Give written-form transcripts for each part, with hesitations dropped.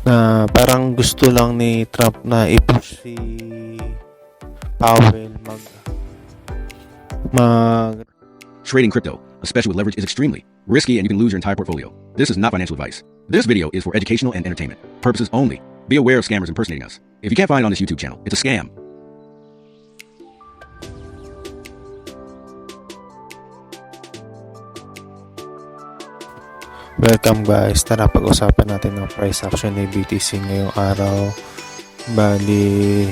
na parang gusto lang ni Trump na i-push si Powell mag Trading crypto, especially with leverage, is extremely risky and you can lose your entire portfolio. This is not financial advice. This video is for educational and entertainment purposes only. Be aware of scammers impersonating us. If you can't find it on this YouTube channel, it's a scam. Welcome guys, tara pag-usapan natin ng price action ni BTC ngayong araw. Bali,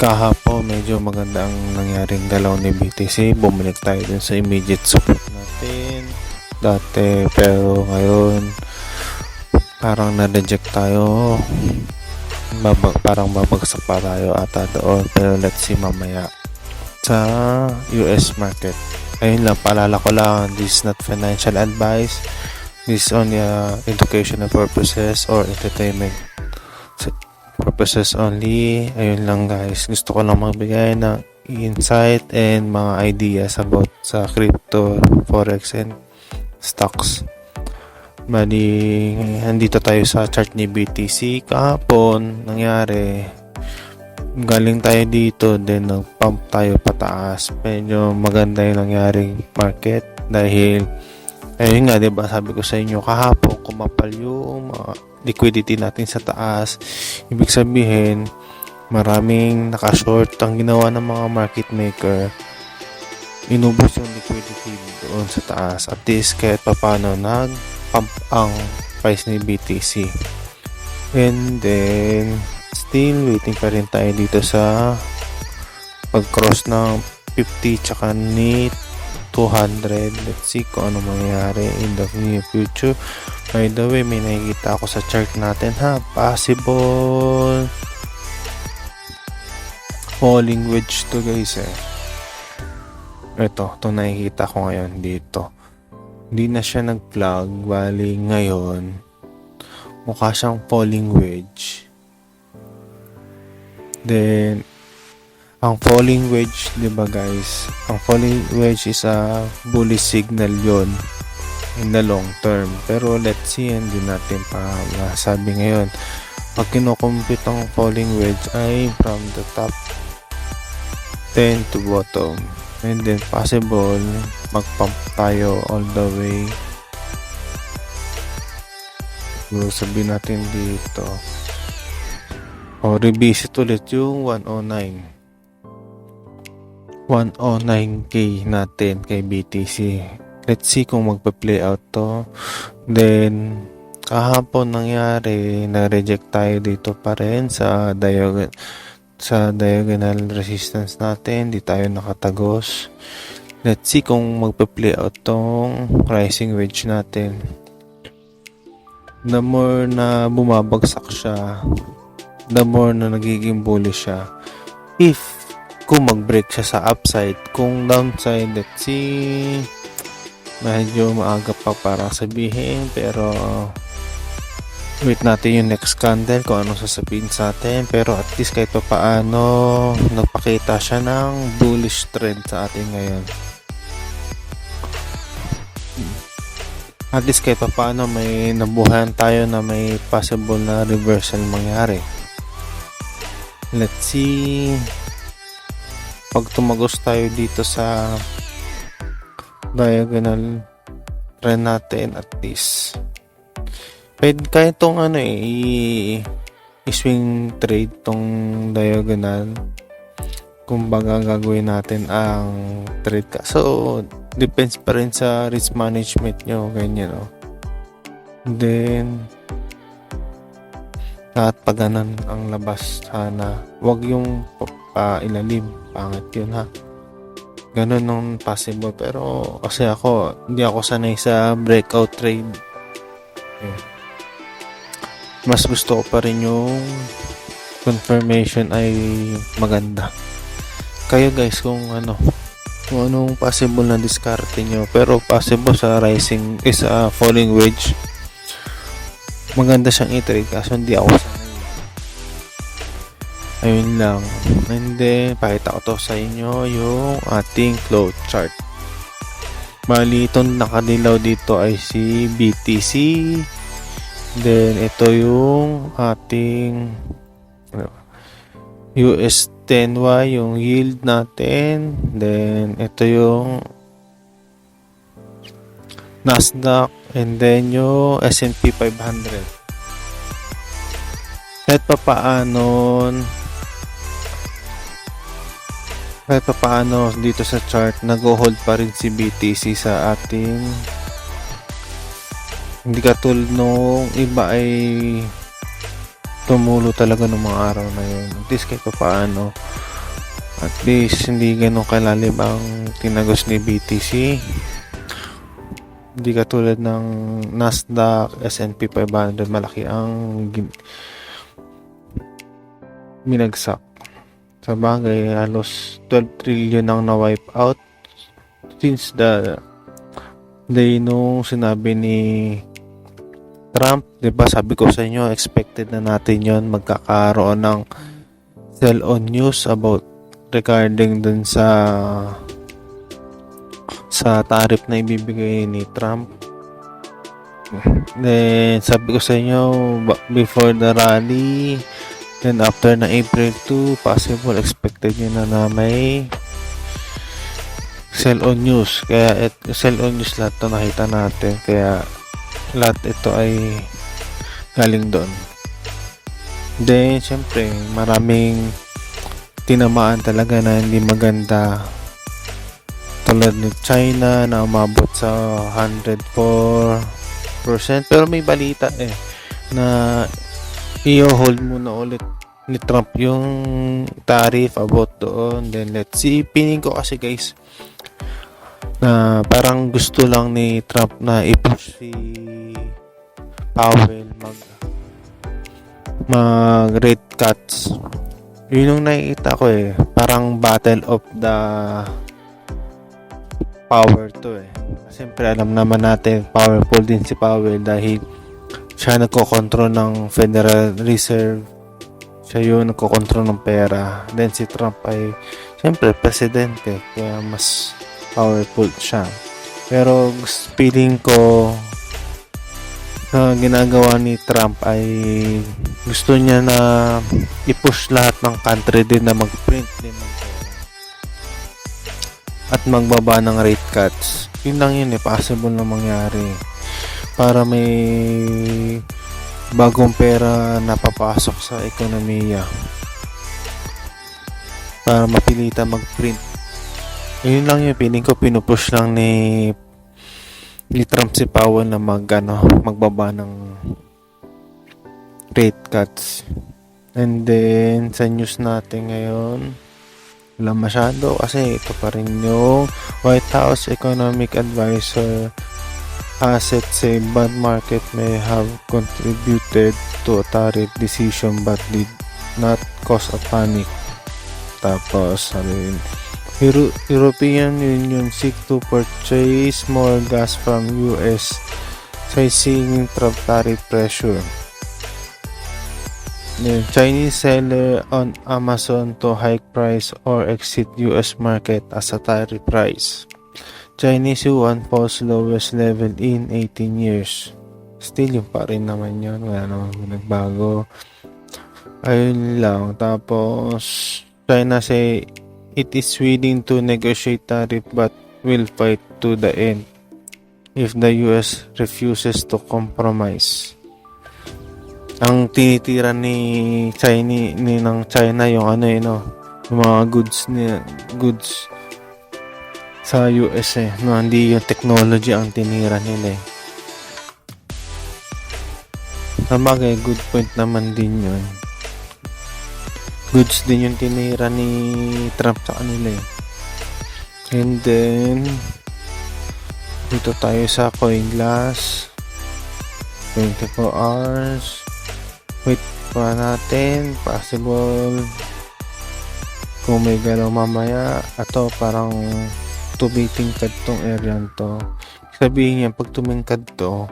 kahapon medyo maganda ang nangyaring galaw ni BTC. Bumalik tayo dun sa immediate support natin dati, pero ngayon parang na-reject tayo. Parang babagsak pa tayo ata doon, pero let's see mamaya sa US market. Ayun lang, paalala ko lang, this is not financial advice. This is only educational purposes or entertainment purposes only. Ayun lang guys, gusto ko lang magbigay ng insight and mga ideas about sa crypto, forex and stocks. Bali, andito tayo sa chart ni BTC. Kahapon nangyari, galing tayo dito, then nag-pump tayo pataas. Medyo maganda yung nangyaring market dahil ayun nga, diba, sabi ko sa inyo kahapon, kumapal yung liquidity natin sa taas. Ibig sabihin, maraming nakashort. Ang ginawa ng mga market maker, inubos yung liquidity doon sa taas. At least kahit paano nag-pump ang price ni BTC. And then, still waiting pa rin tayo dito sa pag-cross ng 50 tsaka ni 200. Let's see kung ano mangyayari in the near future. By the way, may nakikita ako sa chart natin possible falling wedge to guys ito nakikita ko ngayon dito. Hindi na siya nag-plug, bali ngayon mukha siyang falling wedge. Then ang falling wedge, diba guys? Ang falling wedge is a bullish signal yon in the long term. Pero let's see, hindi natin pa masabi ngayon. Pag kinocompute ang falling wedge ay from the top 10 to bottom. And then possible mag-pump tayo all the way. So, sabihin natin dito. O, revisit ulit yung 109k natin kay BTC. Let's see kung magpa-play out to. Then kahapon nangyari, na-reject tayo dito pa rin sa diagonal resistance natin. Di tayo nakatagos. Let's see kung magpa-play out tong rising wedge natin. The more na bumabagsak siya, the more na nagiging bullish siya. Kung mag-break siya sa upside, kung downside, let's see, medyo maaga pa para sabihin, pero wait natin yung next candle kung anong sasabihin sa atin. Pero at least kahit pa paano nagpakita siya ng bullish trend sa atin ngayon. At least kahit pa paano may nabuhayan tayo na may possible na reversal mangyari. Let's see, pag tumagos tayo dito sa diagonal trend natin, at least pwede kahit tong i-swing trade tong diagonal. Kumbaga gagawin natin ang trade ka. So depends pa rin sa risk management nyo, ganyan Then at pag ganun ang labas, sana wag yung ilalim, pangit yun ganun nung possible. Pero kasi hindi ako sanay sa breakout trade. Mas gusto ko pa rin yung confirmation ay maganda. Kayo guys, kung anong possible na diskarte nyo, pero possible sa rising sa falling wedge, maganda siyang i-trade, kaso hindi ako sanay. Ayun lang. And then pakita ko to sa inyo yung ating flow chart. Bali, itong nakadilaw dito ay si BTC. Then, ito yung ating US 10Y, yung yield natin. Then, ito yung Nasdaq. And then, yung S&P 500. Kahit papaano dito sa chart, nag-hold pa rin si BTC sa ating, hindi katulad nung iba ay tumulo talaga ng mga araw na yun. At least kahit papaano, at least hindi ganun kalalim ang tinagos ni BTC. Hindi katulad ng Nasdaq, S&P 500, malaki ang minagsak. Sa bagay, halos 12 trillion ang na-wipe out since the day nung sinabi ni Trump. Diba sabi ko sa inyo, expected na natin yon, magkakaroon ng sell-on news about regarding dun sa tariff na ibibigay ni Trump. Then sabi ko sa inyo, before the rally, then after na April 2, possible expected nyo na may sell-on news. Kaya sell-on news lahat to nakita natin. Kaya lahat ito ay galing doon. Then syempre maraming tinamaan talaga na hindi maganda, tulad ni China na umabot sa 104%. Pero may balita na i-hold muna ulit ni Trump yung tariff about doon. Then let's see, piling ko kasi guys na parang gusto lang ni Trump na i-push si Powell mag rate cuts. Yun yung nakikita ko parang battle of the power to Siyempre alam naman natin powerful din si Powell dahil siya nagkokontrol ng Federal Reserve. Siya yung nagkokontrol ng pera. Then si Trump ay siyempre presidente, kaya mas powerful siya. Pero feeling ko na ginagawa ni Trump ay gusto niya na i-push lahat ng country din na mag-print din ng pera at magbaba ng rate cuts. Yun lang yun possible na mangyari para may bagong pera na papasok sa ekonomiya, para mapilita mag-print. Yun lang yung piling ko, pinupush lang ni Trump si Powell na magbaba ng rate cuts. And then sa news natin ngayon, wala masyado kasi ito pa rin yung White House Economic Advisor Asset say bond market may have contributed to a tariff decision but did not cause a panic. Tapos European Union seek to purchase more gas from US, citing Trump tariff pressure. The Chinese seller on Amazon to hike price or exit US market as a tariff price. Chinese yuan falls lowest level in 18 years. Still yung pa rin naman yun. Wala naman nagbago. Ayun lang. Tapos China say it is willing to negotiate tariff but will fight to the end if the US refuses to compromise. Ang tinitira ng China yung yung mga goods sa US no, hindi yung technology ang tinira nila Sabagay, good point naman din yun. Goods din yung tinira ni Trump sa kanila And then dito tayo sa CoinGlass 24 hours. Wait pa natin, possible kung may galaw mamaya. Ato parang tumitingkad tong area to. Sabihin niya pag tumingkad to,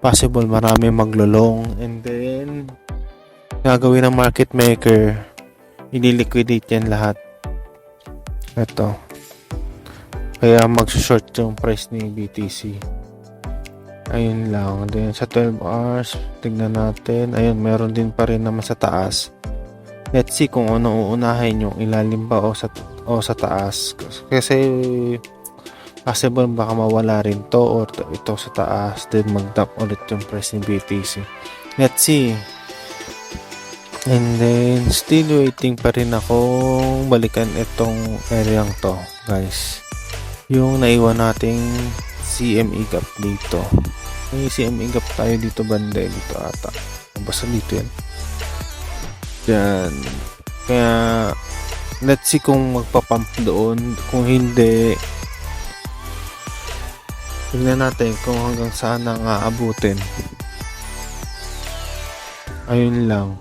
possible marami maglulong, and then gagawin ng market maker, i-liquidate yan lahat. Ito. Kaya mag-short yung price ni BTC. Ayun lang. Then sa 12 hours, tignan natin. Ayun, meron din pa rin naman sa taas. Let's see kung ano uunahin, yung ilalim ba o sa taas. Kasi possible baka mawala rin to or ito sa taas, then mag-dump ulit yung price ni BTC. Let's see. And then still waiting pa rin akong balikan itong areang to, guys. Yung naiwan nating CME gap dito. May CME gap tayo dito banda, dito ata. Basta dito yan. Yan. Kaya let's see kung magpapump doon. Kung hindi, tignan natin kung hanggang saan na nga abutin. Ayun lang.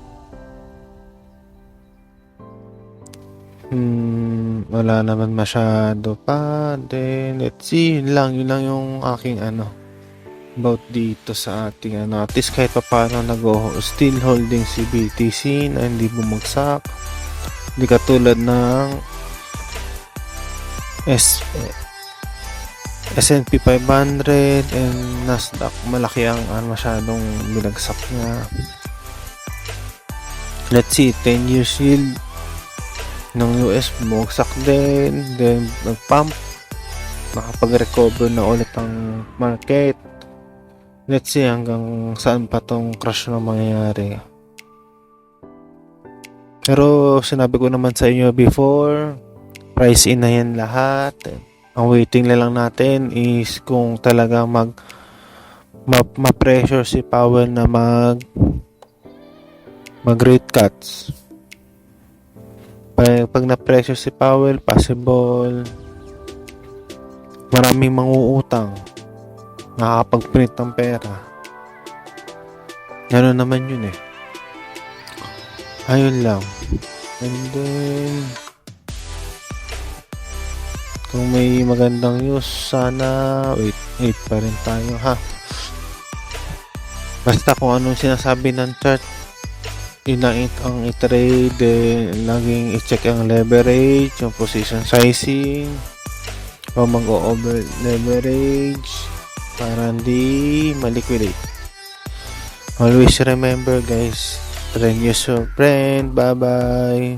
Wala naman masyado pa. Then let's see. Yun lang yung aking about dito sa ating at least kahit pa paano still holding si BTC na hindi bumagsak. Hindi katulad ng S&P 500 and Nasdaq. Malaki ang masyadong binagsak niya. Let's see, 10 years yield ng US bumagsak din, then nag-pump, nakapag-recover na ulit ang market. Let's see hanggang saan pa tong crash na mangyayari. Pero sinabi ko naman sa inyo before, price in na yan lahat. Ang waiting na lang natin is kung talaga ma-pressure si Powell na mag-rate cuts. Pag na-pressure si Powell, possible maraming manguutang, nakakapag-print ng pera. Gano'n naman yun eh. Ayun lang. And then kung may magandang news, sana wait pa rin tayo ha. Basta kung anong sinasabi ng chart, yun lang ang i-trade. Laging i-check ang leverage, yung position sizing, o mag-over leverage para hindi maliquidate. Always remember guys, trend use your friend. Bye bye.